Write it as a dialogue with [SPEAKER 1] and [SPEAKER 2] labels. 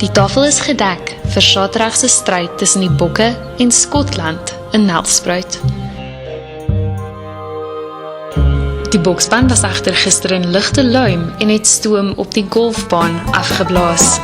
[SPEAKER 1] Die tafel is gedek vir Saterdag se stryd tussen die Bokke en Skotland in Nelspruit. Die bokspan was egter gister in ligte luim en het stoom op die golfbaan afgeblaas.